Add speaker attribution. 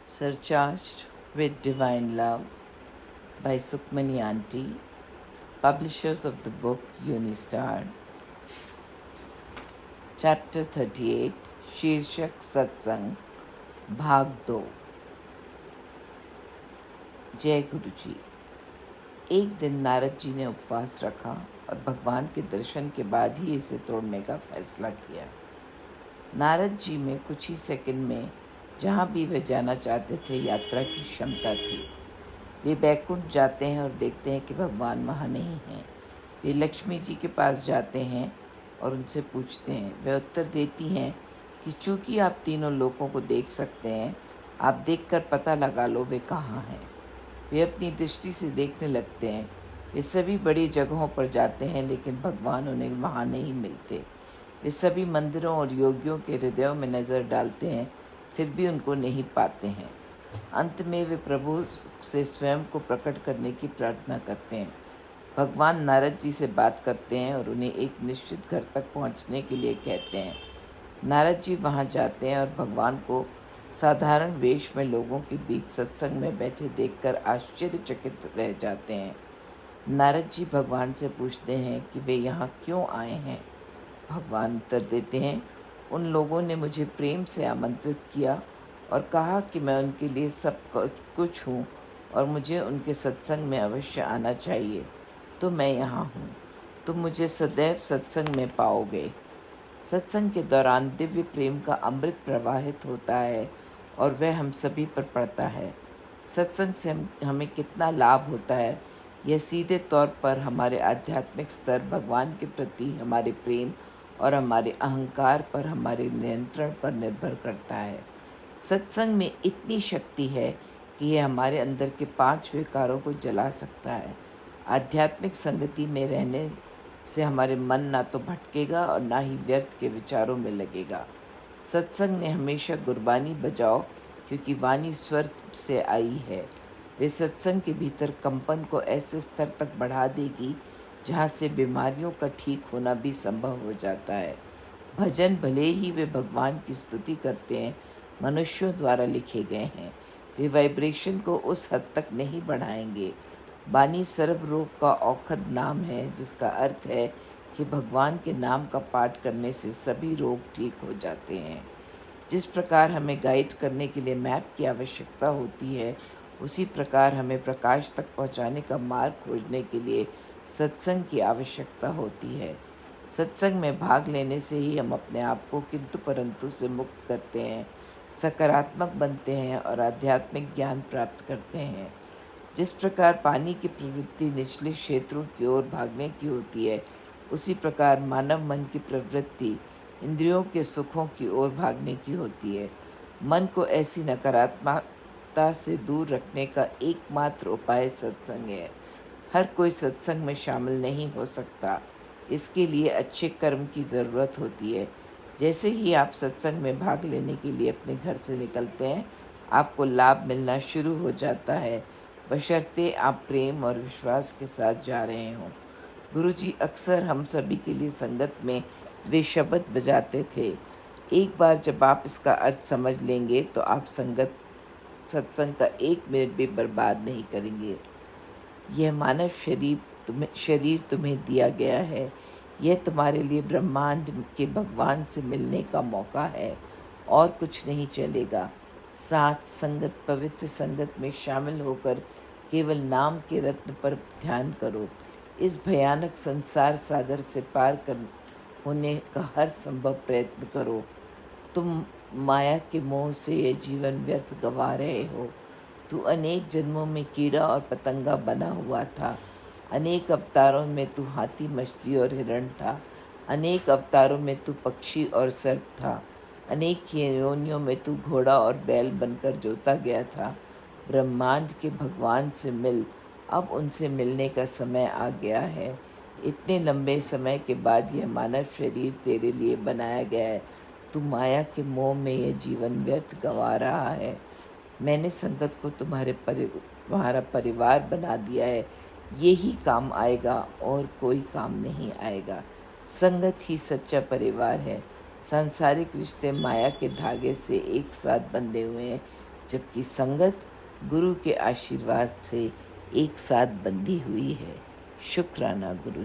Speaker 1: Surcharged with Divine Love by Sukmani Aunty, publishers of the book Unistar. Chapter 38, शीर्षक सत्संग, भाग 2। जय गुरु जी। एक दिन नारद जी ने उपवास रखा और भगवान के दर्शन के बाद ही इसे तोड़ने का फैसला किया। नारद जी में कुछ ही सेकंड में जहाँ भी वे जाना चाहते थे यात्रा की क्षमता थी। वे बैकुंठ जाते हैं और देखते हैं कि भगवान वहाँ नहीं हैं। वे लक्ष्मी जी के पास जाते हैं और उनसे पूछते हैं। वे उत्तर देती हैं कि चूँकि आप तीनों लोगों को देख सकते हैं, आप देखकर पता लगा लो वे कहाँ हैं। वे अपनी दृष्टि से देखने लगते हैं। वे सभी बड़ी जगहों पर जाते हैं, लेकिन भगवान उन्हें वहाँ नहीं मिलते। वे सभी मंदिरों और योगियों के हृदयों में नज़र डालते हैं, फिर भी उनको नहीं पाते हैं। अंत में वे प्रभु से स्वयं को प्रकट करने की प्रार्थना करते हैं। भगवान नारद जी से बात करते हैं और उन्हें एक निश्चित घर तक पहुंचने के लिए कहते हैं। नारद जी वहां जाते हैं और भगवान को साधारण वेश में लोगों के बीच सत्संग में बैठे देखकर आश्चर्यचकित रह जाते हैं। नारद जी भगवान से पूछते हैं कि वे यहाँ क्यों आए हैं। भगवान उत्तर देते हैं, उन लोगों ने मुझे प्रेम से आमंत्रित किया और कहा कि मैं उनके लिए सब कुछ हूँ और मुझे उनके सत्संग में अवश्य आना चाहिए, तो मैं यहाँ हूँ। तुम मुझे सदैव सत्संग में पाओगे। सत्संग के दौरान दिव्य प्रेम का अमृत प्रवाहित होता है और वह हम सभी पर पड़ता है। सत्संग से हमें कितना लाभ होता है, यह सीधे तौर पर हमारे आध्यात्मिक स्तर, भगवान के प्रति हमारे प्रेम और हमारे अहंकार पर, हमारे नियंत्रण पर निर्भर करता है। सत्संग में इतनी शक्ति है कि यह हमारे अंदर के 5 विकारों को जला सकता है। आध्यात्मिक संगति में रहने से हमारे मन ना तो भटकेगा और ना ही व्यर्थ के विचारों में लगेगा। सत्संग ने हमेशा गुरबानी बजाओ, क्योंकि वाणी स्वर्ग से आई है। वे सत्संग के भीतर कंपन को ऐसे स्तर तक बढ़ा देगी जहाँ से बीमारियों का ठीक होना भी संभव हो जाता है। भजन भले ही वे भगवान की स्तुति करते हैं, मनुष्यों द्वारा लिखे गए हैं। वे वाइब्रेशन को उस हद तक नहीं बढ़ाएंगे। बानी सर्व रोग का औषध नाम है, जिसका अर्थ है कि भगवान के नाम का पाठ करने से सभी रोग ठीक हो जाते हैं। जिस प्रकार हमें गाइड करने के लिए मैप की आवश्यकता होती है, उसी प्रकार हमें प्रकाश तक पहुंचाने का मार्ग खोजने के लिए सत्संग की आवश्यकता होती है। सत्संग में भाग लेने से ही हम अपने आप को किंतु परंतु से मुक्त करते हैं, सकारात्मक बनते हैं और आध्यात्मिक ज्ञान प्राप्त करते हैं। जिस प्रकार पानी की प्रवृत्ति निचले क्षेत्रों की ओर भागने की होती है, उसी प्रकार मानव मन की प्रवृत्ति इंद्रियों के सुखों की ओर भागने की होती है। मन को ऐसी नकारात्मकता से दूर रखने का एकमात्र उपाय सत्संग है। हर कोई सत्संग में शामिल नहीं हो सकता। इसके लिए अच्छे कर्म की ज़रूरत होती है। जैसे ही आप सत्संग में भाग लेने के लिए अपने घर से निकलते हैं, आपको लाभ मिलना शुरू हो जाता है, बशर्ते आप प्रेम और विश्वास के साथ जा रहे हों। गुरुजी अक्सर हम सभी के लिए संगत में वे शब्द बजाते थे। एक बार जब आप इसका अर्थ समझ लेंगे तो आप सत्संग का 1 मिनट भी बर्बाद नहीं करेंगे। यह मानव शरीर तुम्हें दिया गया है। यह तुम्हारे लिए ब्रह्मांड के भगवान से मिलने का मौका है और कुछ नहीं चलेगा। साथ संगत, पवित्र संगत में शामिल होकर केवल नाम के रत्न पर ध्यान करो। इस भयानक संसार सागर से पार होने का हर संभव प्रयत्न करो। तुम माया के मोह से ये जीवन व्यर्थ गंवा रहे हो। तू अनेक जन्मों में कीड़ा और पतंगा बना हुआ था। अनेक अवतारों में तू हाथी, मछली और हिरण था। अनेक अवतारों में तू पक्षी और सर्प था। अनेक योनियों में तू घोड़ा और बैल बनकर जोता गया था। ब्रह्मांड के भगवान से मिल। अब उनसे मिलने का समय आ गया है। इतने लंबे समय के बाद यह मानव शरीर तेरे लिए बनाया गया है। तू माया के मोह में यह जीवन व्यर्थ गंवा रहा है। मैंने संगत को तुम्हारा परिवार बना दिया है। यही काम आएगा और कोई काम नहीं आएगा। संगत ही सच्चा परिवार है। सांसारिक रिश्ते माया के धागे से एक साथ बंधे हुए हैं। जबकि संगत गुरु के आशीर्वाद से एक साथ बंधी हुई है। शुक्राना गुरु।